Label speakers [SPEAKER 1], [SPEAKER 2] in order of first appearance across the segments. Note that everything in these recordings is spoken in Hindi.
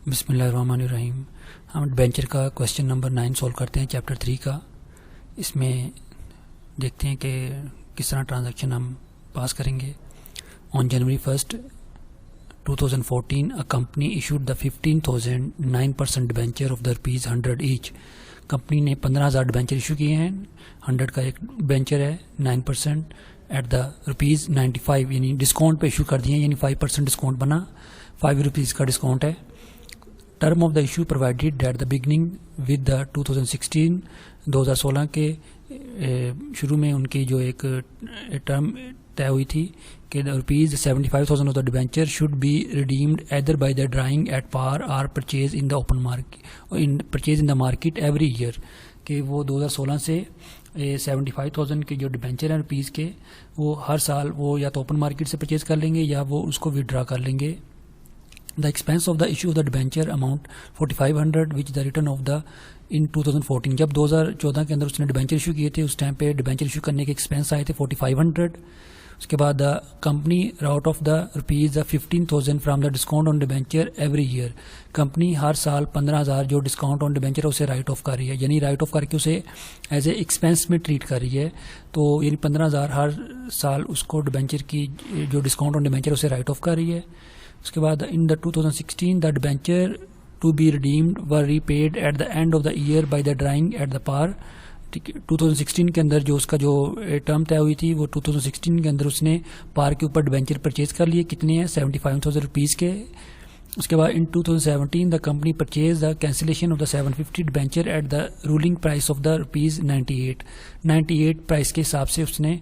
[SPEAKER 1] बिस्मिल्लाहिर्रहमानिर्रहीम। हम एडवेंचर का क्वेश्चन नंबर 9 सॉल्व करते हैं, चैप्टर 3 का। इसमें देखते हैं कि किस तरह ट्रांजैक्शन हम पास करेंगे। On January 1, 2014 a company issued the 15,000 9% debenture of the ₹100 each. Company ने 15,000 डिबेंचर इशू किए हैं। 100 का एक डिबेंचर है, 9% एट द ₹95, यानी डिस्काउंट पे इशू कर दिए हैं, यानी 5% डिस्काउंट बना, ₹5 का डिस्काउंट है। Term of the issue provided at the beginning with the 2016 के शुरू में उनकी जो एक टर्म तय हुई थी कि ₹75,000 of the debenture should be redeemed either by the drawing at par or purchase in the open market in the market every year. कि वो 2016 से 75,000 के जो डिबेंचर हैं रुपीज़ के, वो हर साल वो या तो ओपन मार्केट से परचेज कर लेंगे या वो उसको विड्रा कर लेंगे। The expense of the issue of the debenture amount 4,500 which the return of the in 2014। जब 2014 के अंदर उसने डिबेंचर इशू किए थे, उस टाइम पे डिबेंचर इशू करने के एक्सपेंस आए थे 4,500। उसके बाद the company write off the ₹15,000 from the discount on debenture every year. Company हर साल 15,000 जो डिस्काउंट ऑन डिबेंचर है उसे राइट ऑफ कर रही है, यानी राइट ऑफ करके उसे एज ए एक्सपेंस में ट्रीट कर रही है। तो यानी 15,000 हर साल उसको डिबेंचर की जो डिस्काउंट ऑन डिबेंचर उसे राइट ऑफ कर रही है। उसके बाद in the 2016 the debenture to be redeemed were repaid at the end of the year by the drawing at the par. 2016 के अंदर जो उसका जो टर्म तय हुई थी, वो 2016 के अंदर उसने पार के ऊपर डिबेंचर परचेज कर लिए। कितने हैं? ₹75,000 के। उसके बाद इन 2017 the company purchase the cancellation of the 750 debenture at the ruling price of the ₹98 price के हिसाब से उसने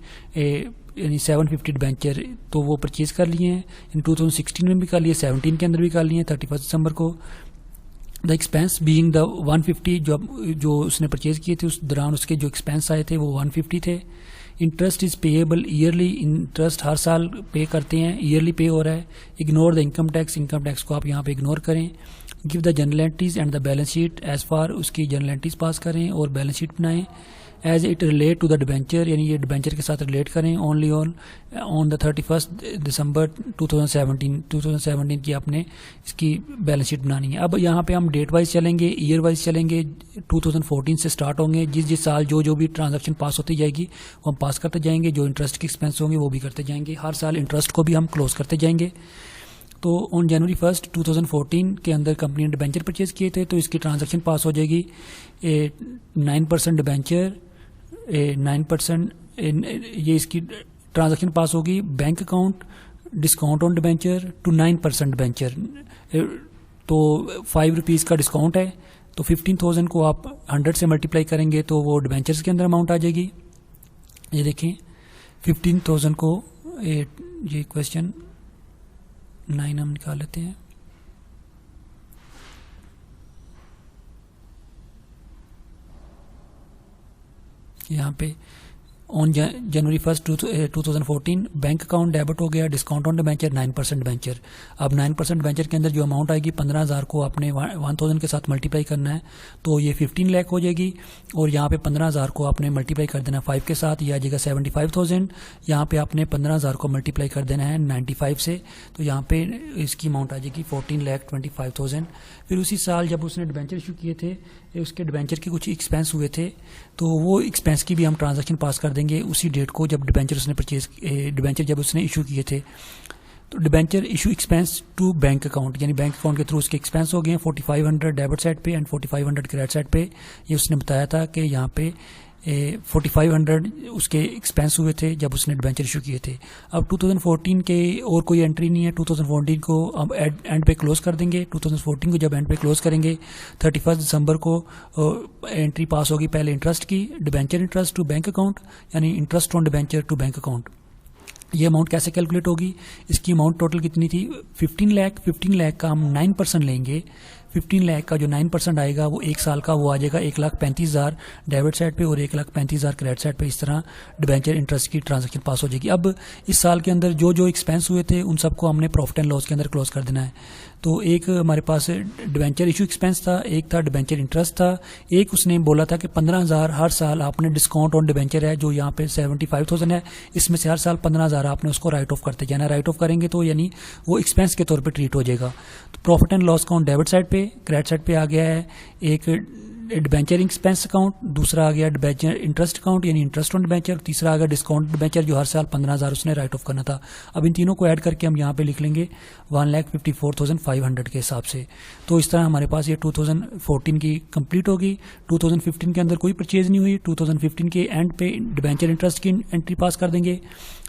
[SPEAKER 1] यानी 750 डिबेंचर तो वो परचेज कर लिए हैं। इन 2016 में भी कर लिए, 17 के अंदर भी कर लिए हैं 31 दिसंबर को। द एक्सपेंस बीइंग द 150 जो उसने परचेज किए थे उस दौरान उसके जो एक्सपेंस आए थे वो 150 थे। Interest is payable yearly, interest हर साल पे करते हैं, ईयरली पे हो रहा है। इग्नोर द इनकम टैक्स को आप यहाँ पे इग्नोर करें। Give the journal entries and the balance sheet as far, उसकी जर्नल एंट्रीज पास करें और बैलेंस शीट बनाएं। As it relate to the debenture, यानी ये डिबेंचर के साथ रिलेट करें। ओनली ऑन द 31 दिसंबर 2017 की आपने इसकी बैलेंस शीट बनानी है। अब यहाँ पे हम डेट वाइज चलेंगे, ईयर वाइज चलेंगे। 2014 से स्टार्ट होंगे। जिस साल जो भी ट्रांजैक्शन पास होती जाएगी वो हम पास करते जाएंगे। जो इंटरेस्ट के एक्सपेंस होंगे वो भी करते जाएंगे। हर साल इंटरेस्ट को भी हम क्लोज करते जाएंगे। तो ऑन जनवरी 1, 2014 के अंदर कंपनी ने डिबेंचर परचेज किए थे, तो इसकी ट्रांजैक्शन पास हो जाएगी 9% डिबेंचर 9%। ये इसकी ट्रांजैक्शन पास होगी bank account discount on debenture to 9% debenture. तो ₹5 का डिस्काउंट है, तो 15,000 को आप 100 से मल्टीप्लाई करेंगे तो वो डिबेंचर्स के अंदर अमाउंट आ जाएगी। ये देखें 15,000 को ये क्वेश्चन 9 हम निकाल लेते हैं। यहाँ पे on January 1, 2014 bank account debit हो गया, डिस्काउंट ऑन डिबेंचर 9% डिबेंचर। अब 9% डिबेंचर के अंदर जो अमाउंट आएगी 15,000 को आपने 1,000 के साथ मल्टीप्लाई करना है, तो ये 15 लाख हो जाएगी। और यहाँ पे 15,000 को आपने मल्टीप्लाई कर देना है 5 के साथ, ये आ जाएगा 75,000। यहाँ पे आपने 15,000 को मल्टीप्लाई कर देना है 95 से, तो यहाँ पे इसकी अमाउंट आ जाएगी 14,25,000। फिर उसी साल जब उसने डिबेंचर इशू किए थे, उसके डिबेंचर के कुछ एक्सपेंस हुए थे, तो वो एक्सपेंस की भी हम ट्रांजैक्शन पास कर देंगे उसी डेट को जब डिबेंचर जब उसने इशू किए थे। तो debenture issue expense to bank account, यानी बैंक अकाउंट के थ्रू उसके एक्सपेंस हो गए हैं 4,500 डेबिट साइड पे एंड 4,500 क्रेडिट साइड पे। ये उसने बताया था कि यहाँ पे 4,500 उसके एक्सपेंस हुए थे जब उसने डिबेंचर इशू किए थे। अब 2014 के और कोई एंट्री नहीं है, 2014 को अब एंड पे क्लोज कर देंगे। 2014 को जब एंड पे क्लोज करेंगे 31 दिसंबर को एंट्री पास होगी पहले इंटरेस्ट की, debenture interest to bank account, यानी interest on debenture to bank account. ये अमाउंट कैसे कैलकुलेट होगी? इसकी अमाउंट टोटल कितनी थी? 15 लाख का हम 9% लेंगे। 15 लाख का जो 9% आएगा वो एक साल का वो आ जाएगा 1,35,000 डेबिट साइड पे और 1,35,000 क्रेडिट साइड पे। इस तरह डिबेंचर इंटरेस्ट की ट्रांजैक्शन पास हो जाएगी। अब इस साल के अंदर जो एक्सपेंस हुए थे उन सबको हमने प्रॉफिट एंड लॉस के अंदर क्लोज कर देना है। तो एक हमारे पास डिबेंचर इशू एक्सपेंस था, एक था डिबेंचर इंटरेस्ट था, एक उसने बोला था कि 15,000 हर साल आपने डिस्काउंट ऑन डिबेंचर है जो यहाँ पे 75,000 है, इसमें से हर साल 15,000 आपने उसको राइट ऑफ करते जाना। राइट ऑफ करेंगे तो यानी वो एक्सपेंस के तौर पे ट्रीट हो जाएगा। तो profit and loss account debit side पे, क्रेडिट साइड पे आ गया है एक डिबेंचर एक्सपेंस अकाउंट, दूसरा आ गया डिबेंचर इंटरेस्ट अकाउंट यानी इंटरेस्ट ऑन डिबेंचर, तीसरा आ गया डिस्काउंट डिबेंचर जो हर साल 15,000 उसने राइट ऑफ करना था। अब इन तीनों को ऐड करके हम यहाँ पे लिख लेंगे 1,54,500 के हिसाब से। तो इस तरह हमारे पास ये 2014 की कंप्लीट होगी। 2015 के अंदर कोई परचेज नहीं हुई। 2015 के एंड पे डिबेंचर इंटरेस्ट की एंट्री पास कर देंगे।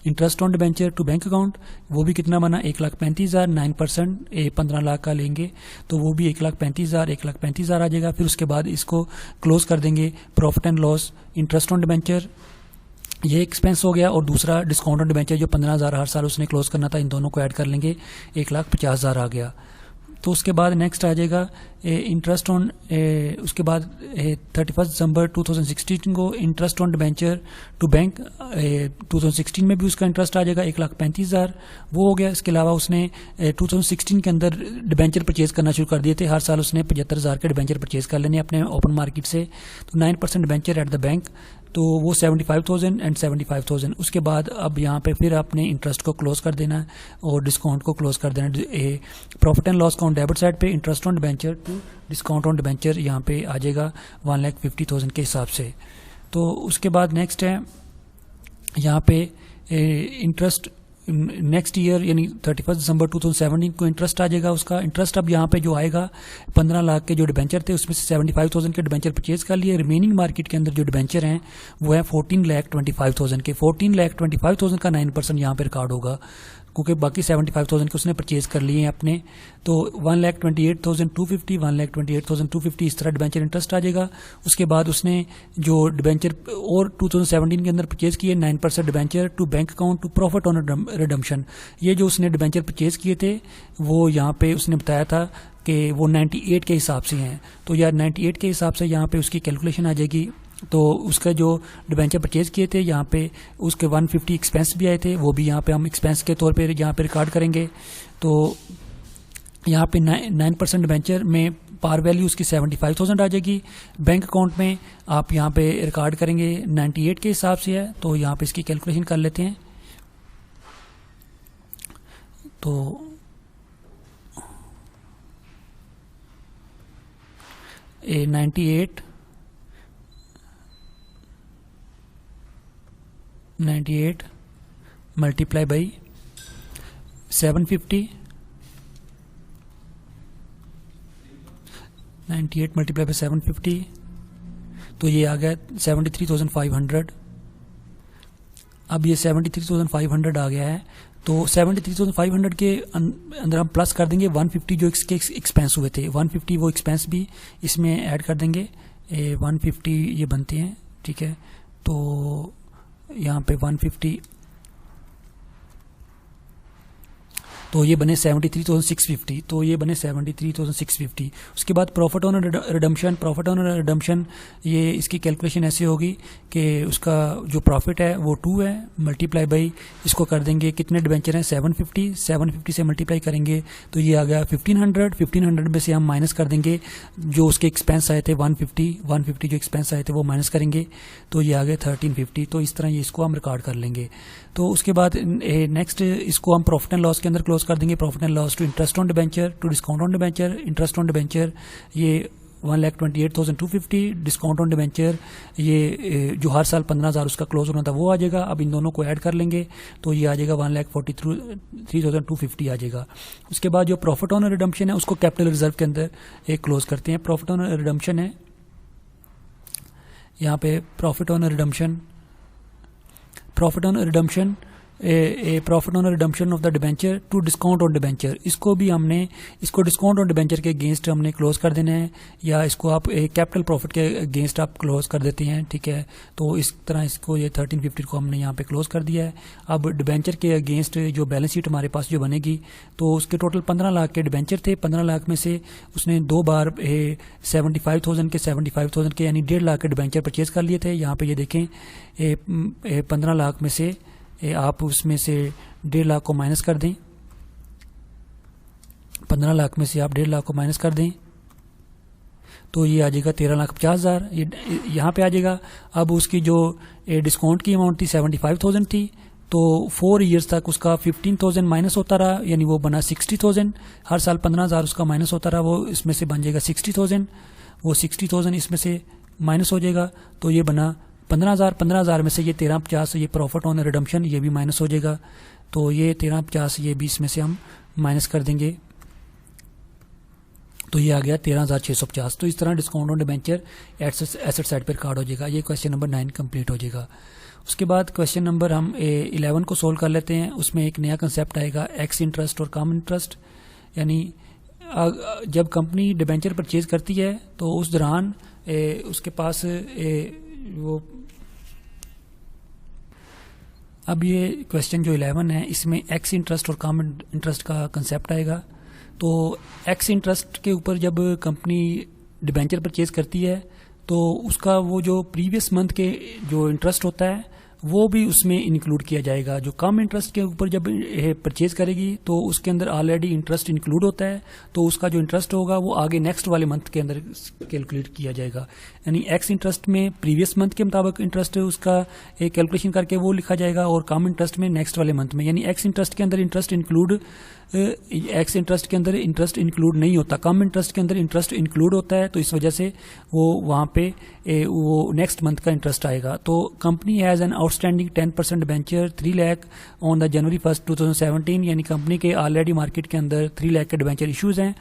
[SPEAKER 1] Interest on debenture to bank account वो भी कितना बना 1,35,000, 9% 15 लाख का लेंगे तो वो भी 1,35,000 आ जाएगा। फिर उसके बाद इसको क्लोज कर देंगे profit and loss interest on debenture, ये एक्सपेंस हो गया, और दूसरा डिस्काउंट ऑन डिबेंचर जो 15,000 हर साल उसने क्लोज करना था, इन दोनों को ऐड कर लेंगे 1,50,000 आ गया। तो उसके बाद नेक्स्ट आ जाएगा इंटरेस्ट ऑन, उसके बाद 31 दिसंबर 2016 को interest on debenture to bank 2016 में भी उसका इंटरेस्ट आ जाएगा 1,35,000 वो हो गया। इसके अलावा उसने 2016 के अंदर डिबेंचर परचेज करना शुरू कर दिए थे। हर साल उसने 75,000 के डिबेंचर परचेज कर लेने अपने ओपन मार्केट से। तो 9% डिबेंचर एट द बैंक, तो वो 75,000 एंड 75,000। उसके बाद अब यहाँ पे फिर अपने इंटरेस्ट को क्लोज कर देना है और डिस्काउंट को क्लोज कर देना है। Profit and loss account debit side पे interest on debenture to discount on debenture यहाँ पे आ जाएगा 1,50,000 के हिसाब से। तो उसके बाद नेक्स्ट है यहाँ पे इंटरेस्ट नेक्स्ट ईयर यानी 31 दिसंबर 2017 को इंटरेस्ट आ जाएगा। उसका इंटरेस्ट अब यहाँ पे जो आएगा 15 लाख के जो डिबेंचर थे उसमें से 75,000 के डिबेंचर परचेज कर लिए। रिमेनिंग मार्केट के अंदर जो डिबेंचर हैं वो है 14,25,000 के। 14,25,000 का 9% यहाँ पे रिकॉर्ड होगा क्योंकि बाकी 75,000 के उसने परचेज कर लिए हैं अपने। तो 1,28,250 1,28,250 इस तरह डिबेंचर इंटरेस्ट आ जाएगा। उसके बाद उसने जो डिबेंचर और 2017 के अंदर परचेज किए 9% debenture to bank account to profit on redemption. ये जो उसने डिबेंचर परचेज किए थे वो यहाँ पे उसने बताया था कि वो 98 के हिसाब से हैं। तो यार 98 के हिसाब से यहाँ पे उसकी कैलकुलेशन आ जाएगी। तो उसका जो डिबेंचर परचेज किए थे यहाँ पे उसके 150 एक्सपेंस भी आए थे, वो भी यहाँ पे हम एक्सपेंस के तौर पे यहाँ पे रिकॉर्ड करेंगे। तो यहाँ पे 9% डिबेंचर में पार वैल्यू उसकी 75,000 आ जाएगी। बैंक अकाउंट में आप यहाँ पे रिकॉर्ड करेंगे 98 के हिसाब से है। तो यहाँ पे इसकी कैलकुलेशन कर लेते हैं। तो ए 98 मल्टीप्लाई बाई 750, 98 मल्टीप्लाई बाई 750 तो ये आ गया 73,500। अब ये 73,500 आ गया है। तो 73,500 के अंदर हम प्लस कर देंगे 150 जो इसके एक्सपेंस हुए थे। 150 वो एक्सपेंस भी इसमें ऐड कर देंगे। 150 ये बनते हैं, ठीक है। तो यहाँ पे 150 तो ये बने 73,650। तो ये बने 73,650। उसके बाद profit on redemption, profit on redemption ये इसकी कैलकुलेशन ऐसे होगी कि उसका जो प्रॉफिट है वो 2 है मल्टीप्लाई बाई इसको कर देंगे कितने डिबेंचर हैं 750 से मल्टीप्लाई करेंगे तो ये आ गया 1500 में से हम माइनस कर देंगे जो उसके एक्सपेंस आए थे 150 जो एक्सपेंस आए थे वो माइनस करेंगे तो ये आ गया 1350। तो इस तरह ये इसको हम रिकॉर्ड कर लेंगे। तो उसके बाद नेक्स्ट इसको हम प्रॉफिट एंड लॉस के अंदर क्लोज कर देंगे। Profit and loss to interest on debenture to discount on debenture, interest on debenture ये 1,28,250, डिस्काउंट ऑन डिबेंचर ये जो हर साल 15,000 उसका क्लोज होना था वो आ जाएगा। अब इन दोनों को ऐड कर लेंगे तो ये आ जाएगा 1,43,250 आ जाएगा। उसके बाद जो प्रॉफिट ऑन रिडम्पशन है उसको कैपिटल रिजर्व के अंदर एक क्लोज करते हैं। प्रॉफिट ऑन रिडम्पशन है यहाँ पे profit on redemption profit on redemption of the debenture to discount on debenture, इसको भी हमने इसको डिस्काउंट ऑन डिबेंचर के अगेंस्ट हमने क्लोज कर देना है या इसको आप कैपिटल प्रॉफिट के अगेंस्ट आप क्लोज कर देते हैं, ठीक है। तो इस तरह इसको ये 1350 को हमने यहाँ पे क्लोज कर दिया है। अब डिबेंचर के अगेंस्ट जो बैलेंस शीट हमारे पास जो बनेगी तो उसके टोटल 15 लाख के डिबेंचर थे। 15 लाख में से उसने 2 बार 75,000 के यानी 1.5 लाख के डिबेंचर परचेज कर लिए थे। यहाँ पे ये देखें 15 लाख में से आप उसमें से 1.5 लाख को माइनस कर दें 15 लाख में से आप 1.5 लाख को माइनस कर दें तो ये आ जाएगा 13,50,000, ये यहाँ पे आ जाएगा। अब उसकी जो डिस्काउंट की अमाउंट थी 75,000 थी, तो 4 ईयर्स तक उसका 15,000 माइनस होता रहा, यानी वो बना 60,000। हर साल 15,000 उसका माइनस होता रहा, वो इसमें से बन जाएगा 60,000। वो 60,000 इसमें से माइनस हो जाएगा, तो ये बना 15,000। 15,000 में से ये 13,50 ये प्रॉफिट ऑन रिडम्पशन ये भी माइनस हो जाएगा, तो ये 13,50 ये भी इसमें से हम माइनस कर देंगे, तो ये आ गया 13,650। तो इस तरह discount on debenture asset side पर रिकॉर्ड हो जाएगा। ये क्वेश्चन नंबर 9 कंप्लीट हो जाएगा। उसके बाद क्वेश्चन नंबर हम 11 को सोल्व कर लेते हैं। उसमें एक नया कंसेप्ट आएगा एक्स इंटरेस्ट और कॉमन इंटरेस्ट, यानी जब कंपनी डिबेंचर परचेज करती है तो उस दौरान उसके पास वो, अब ये क्वेश्चन जो 11 है इसमें एक्स इंटरेस्ट और कॉमन इंटरेस्ट का कंसेप्ट आएगा। तो एक्स इंटरेस्ट के ऊपर जब कंपनी डिबेंचर परचेज करती है तो उसका वो जो प्रीवियस मंथ के जो इंटरेस्ट होता है वो भी उसमें इंक्लूड किया जाएगा। जो कम इंटरेस्ट के ऊपर जब परचेज करेगी तो उसके अंदर ऑलरेडी इंटरेस्ट इंक्लूड होता है, तो उसका जो इंटरेस्ट होगा वो आगे नेक्स्ट वाले मंथ के अंदर कैलकुलेट किया जाएगा। यानी एक्स इंटरेस्ट में प्रीवियस मंथ के मुताबिक इंटरेस्ट उसका एक कैलकुलेशन करके वो लिखा जाएगा, और कम इंटरेस्ट में नेक्स्ट वाले मंथ में। यानी एक्स इंटरेस्ट के अंदर इंटरेस्ट इंक्लूड नहीं होता, कम इंटरेस्ट के अंदर इंटरेस्ट इंक्लूड होता है, तो इस वजह से वो वहाँ पे वो नेक्स्ट मंथ का इंटरेस्ट आएगा। तो company has an outstanding 10% debenture 3 lakh on the January 1, 2017, यानी कंपनी के ऑलरेडी मार्केट के अंदर 3 लाख के डिबेंचर इशूज हैं।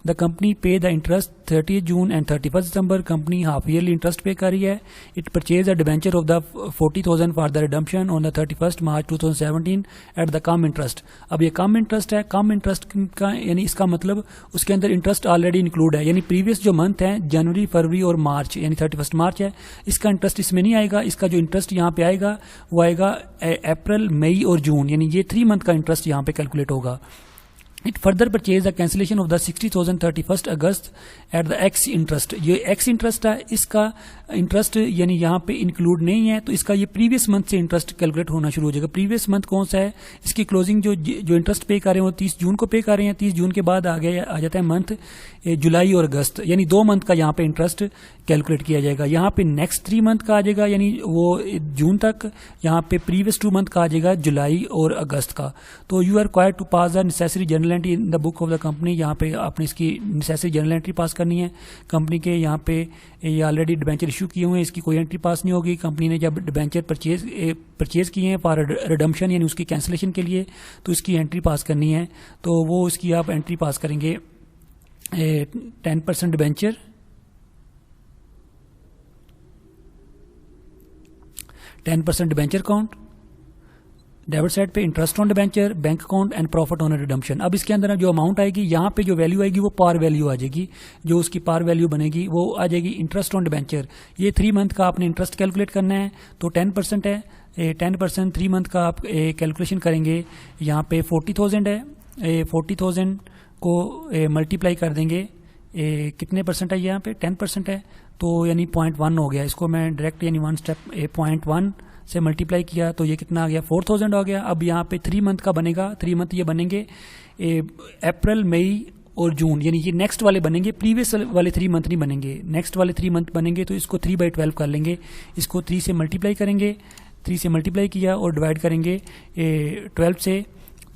[SPEAKER 1] द कंपनी पे the interest 30 June and 31 December, company half yearly interest पे कर रही है। It purchase the debenture of the 40,000 for the redemption on the 31 March 2017 at the come interest. अब ये कम इंटरेस्ट है, कम इंटरेस्ट का यानी इसका मतलब उसके अंदर इंटरेस्ट ऑलरेडी इंक्लूड है, यानी प्रीवियस जो मंथ है जनवरी, फरवरी और मार्च, यानी 31 मार्च है, इसका इंटरेस्ट इसमें नहीं आएगा। इसका जो इंटरेस्ट यहाँ पे आएगा वो आएगा अप्रैल, मई और जून, यानी ये 3 मंथ का इंटरेस्ट यहाँ पे कैलकुलेट होगा। It further purchase the cancellation of the 60,000 31 August at the x interest. ये एक्स इंटरेस्ट है, इसका इंटरेस्ट यानी यहाँ पे इंक्लूड नहीं है, तो इसका ये प्रीवियस मंथ से इंटरेस्ट कैलकुलेट होना शुरू हो जाएगा। प्रीवियस मंथ कौन सा है, इसकी क्लोजिंग जो इंटरेस्ट पे कर रहे हैं वो 30 जून को पे कर रहे हैं। 30 जून के बाद आगे आ जाता है मंथ जुलाई और अगस्त, यानी 2 मंथ का यहाँ पे इंटरेस्ट कैलकुलेट किया जाएगा। यहाँ पे नेक्स्ट 3 मंथ का आ जाएगा, यानी वो जून तक, यहाँ पे प्रीवियस 2 मंथ का आ जाएगा जुलाई और अगस्त का। तो you are required to pass the necessary journal entry in the book of the company. यहाँ पे आपने इसकी नेसेसरी जर्नल एंट्री पास करनी है। कंपनी के यहाँ पे ये ऑलरेडी डिबेंचर इशू किए हुए हैं, इसकी कोई एंट्री पास नहीं होगी। कंपनी ने जब डिबेंचर परचेज किए हैं फॉर रिडम्पशन यानी उसकी कैंसिलेशन के लिए, तो इसकी एंट्री पास करनी है। तो वो इसकी आप एंट्री पास करेंगे 10% debenture, 10% debenture account, debit side पे interest on debenture, bank account and profit on redemption. अब इसके अंदर जो अमाउंट आएगी, यहाँ पे जो वैल्यू आएगी वो पार वैल्यू आ जाएगी, जो उसकी पार वैल्यू बनेगी वो आ जाएगी इंटरेस्ट ऑन डिबेंचर। ये 3 मंथ का आपने इंटरेस्ट कैलकुलेट करना है, तो 10% है, 10% 3 मंथ का आप कैलकुलेशन करेंगे। यहाँ पे 40,000 है, 40,000 को मल्टीप्लाई कर देंगे, कितने परसेंट है यहाँ पे 10% है, तो यानी 0.1 हो गया। इसको मैं डायरेक्ट यानी 1 स्टेप 0.1 से मल्टीप्लाई किया तो ये कितना आ गया 4,000 हो गया। अब यहाँ पे 3 मंथ का बनेगा, 3 मंथ ये बनेंगे अप्रैल, मई और जून, यानी ये नेक्स्ट वाले बनेंगे, प्रीवियस वाले 3 मंथ नहीं बनेंगे, नेक्स्ट वाले 3 मंथ बनेंगे। तो इसको 3/12 कर लेंगे, इसको 3 से मल्टीप्लाई करेंगे, 3 से मल्टीप्लाई किया और डिवाइड करेंगे 12 से,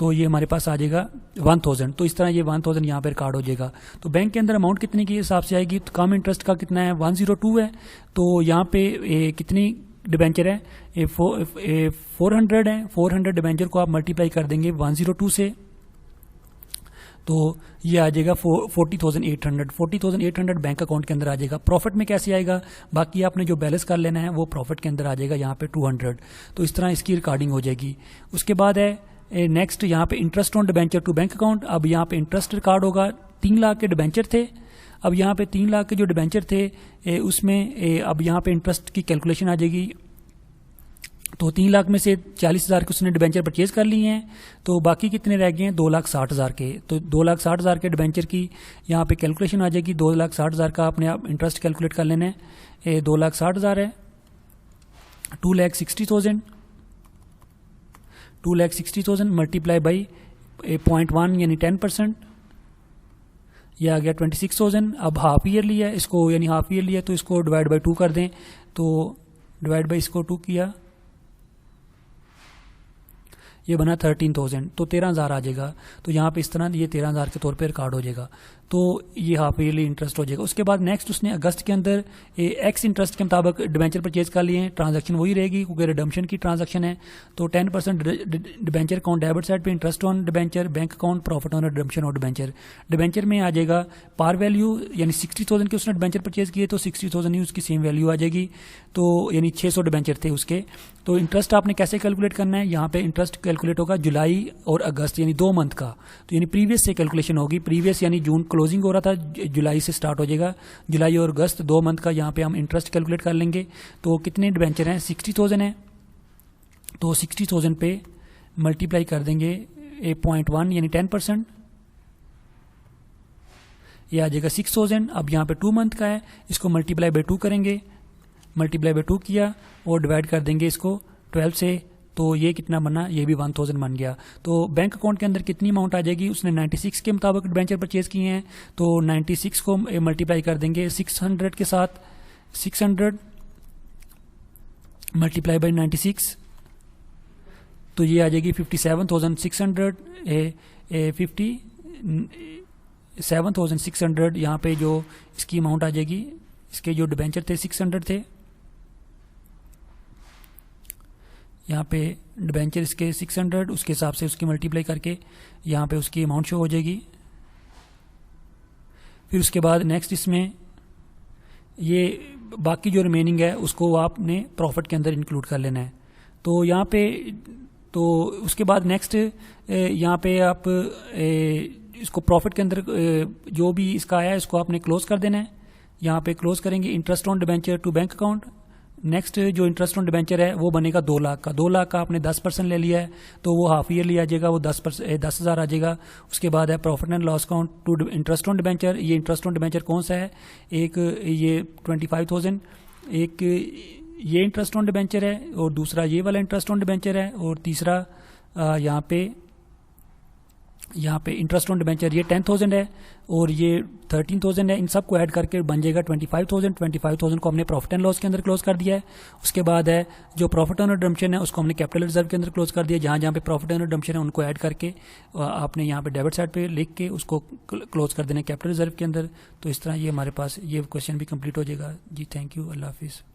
[SPEAKER 1] तो ये हमारे पास आ जाएगा 1,000। तो इस तरह ये 1,000 यहाँ पे रिकॉर्ड हो जाएगा। तो बैंक के अंदर अमाउंट कितने के हिसाब से आएगी, तो कम इंटरेस्ट का कितना है 102 है, तो यहाँ पे कितनी डिबेंचर है 400 है। 400 डिबेंचर को आप मल्टीप्लाई कर देंगे 102 से, तो ये आ जाएगा 40,800। 40,800 बैंक अकाउंट के अंदर आ जाएगा। प्रॉफिट में कैसे आएगा, बाकी आपने जो बैलेंस कर लेना है वो प्रॉफिट के अंदर आ जाएगा यहाँ पे 200। तो इस तरह इसकी रिकॉर्डिंग हो जाएगी। उसके बाद है नेक्स्ट यहाँ पे interest on debenture to bank account. अब यहाँ पे इंटरेस्ट रिकॉर्ड होगा, 3 लाख के डिबेंचर थे। अब यहाँ पे 3 लाख के जो डिबेंचर थे उसमें अब यहाँ पे इंटरेस्ट की कैलकुलेशन आ जाएगी। तो 3 लाख में से 40,000 के उसने डिबेंचर परचेज कर लिए हैं, तो बाकी कितने रह गए हैं 2,60,000 के। तो 2,60,000 के डिबेंचर की यहाँ पे कैलकुलेशन आ जाएगी। 2,60,000 का आपने आप इंटरेस्ट कैलकुलेट कर लेना है। 2,60,000 है, 2,60,000 2,60,000 मल्टीप्लाई बाई 0.1 यानी 10%, ये आ गया 26,000। अब हाफ ईयरली है इसको, यानी हाफ ईयरली है तो इसको डिवाइड बाई 2 कर दें, तो डिवाइड बाई इसको 2 किया, ये बना 13,000, तो 13,000 आ जाएगा। तो यहाँ पे इस तरह ये 13,000 के तौर पे रिकॉर्ड हो जाएगा, तो ये हाफ ईयरली इंटरेस्ट हो जाएगा। उसके बाद नेक्स्ट उसने अगस्त के अंदर एक्स इंटरेस्ट के मुताबिक डिबेंचर परचेज कर लिए हैं, ट्रांजैक्शन वही रहेगी क्योंकि रिडम्पशन की ट्रांजैक्शन है। तो 10% डिबेंचर अकाउंट डेबिट साइड पे interest on debenture, bank account profit on redemption of debenture. Debenture में आ जाएगा पार वैल्यू, यानी 60,000 के उसने डिबेंचर परचेज किए तो 60,000 ही उसकी सेम वैल्यू आ जाएगी, तो यानी 600 डिबेंचर थे उसके। तो इंटरेस्ट आपने कैसे कैलकुलेट करना है, यहाँ पे इंटरेस्ट कैलकुलेट होगा जुलाई और अगस्त यानी 2 मंथ का, तो यानी प्रीवियस से कैलकुलेशन होगी। प्रीवियस यानी जून क्लोजिंग हो रहा था, जुलाई से स्टार्ट हो जाएगा, जुलाई और अगस्त 2 मंथ का यहाँ पे हम इंटरेस्ट कैलकुलेट कर लेंगे। तो कितने डिबेंचर हैं, 60,000 है, तो 60,000 पे मल्टीप्लाई कर देंगे 0.1 यानी 10%, ये आ जाएगा 6,000। अब यहाँ पे 2 मंथ का है, इसको मल्टीप्लाई बाई 2 करेंगे, मल्टीप्लाई बाई 2 किया और डिवाइड कर देंगे इसको 12 से, तो ये कितना बना, ये भी 1,000 बन गया। तो बैंक अकाउंट के अंदर कितनी अमाउंट आ जाएगी, उसने 96 के मुताबिक डिबेंचर परचेज किए हैं, तो 96 को मल्टीप्लाई कर देंगे 600 के साथ, 600 मल्टीप्लाई बाई 96, तो ये आ जाएगी 57,600, 57,600 यहाँ पे जो इसकी अमाउंट आ जाएगी, इसके जो डिबेंचर थे 600 थे, यहाँ पे डिबेंचर इसके 600, उसके हिसाब से उसकी मल्टीप्लाई करके यहाँ पे उसकी अमाउंट शो हो जाएगी। फिर उसके बाद नेक्स्ट इसमें ये बाकी जो रिमेनिंग है उसको आपने प्रॉफिट के अंदर इंक्लूड कर लेना है। तो यहाँ पे तो उसके बाद नेक्स्ट यहाँ पे आप इसको प्रॉफिट के अंदर जो भी इसका आया है इसको आपने क्लोज कर देना है। यहाँ पे क्लोज करेंगे interest on debenture to bank account. Next जो इंटरेस्ट ऑन डिबेंचर है वो बनेगा 2 लाख का। 2 लाख का आपने 10% ले लिया है तो वो हाफ ईयरली आ जाएगा, वो 10,000 आ जाएगा। उसके बाद है profit and loss account to interest on debenture. ये इंटरेस्ट ऑन डिबेंचर कौन सा है, एक ये 25,000, एक ये इंटरेस्ट ऑन डिबेंचर है और दूसरा ये वाला इंटरेस्ट ऑन डिबेंचर है और तीसरा यहाँ पे इंटरेस्ट ऑन डिबेंचर ये 10,000 है और ये 13,000 है। इन सब को ऐड करके बन जाएगा 25,000। 25,000 को हमने प्रॉफिट एंड लॉस के अंदर क्लोज कर दिया है। उसके बाद है जो प्रॉफिट ऑन रिडम्पशन है उसको हमने कैपिटल रिजर्व के अंदर क्लोज कर दिया। जहाँ जहाँ पे प्रॉफिट ऑन रिडम्पशन है उनको ऐड करके आपने यहाँ पे डेबिट साइड पे लिख के उसको क्लोज कर देना कैपिटल रिजर्व के अंदर। तो इस तरह ये हमारे पास ये क्वेश्चन भी कंप्लीट हो जाएगा जी। थैंक यू, अल्लाह हाफिज़।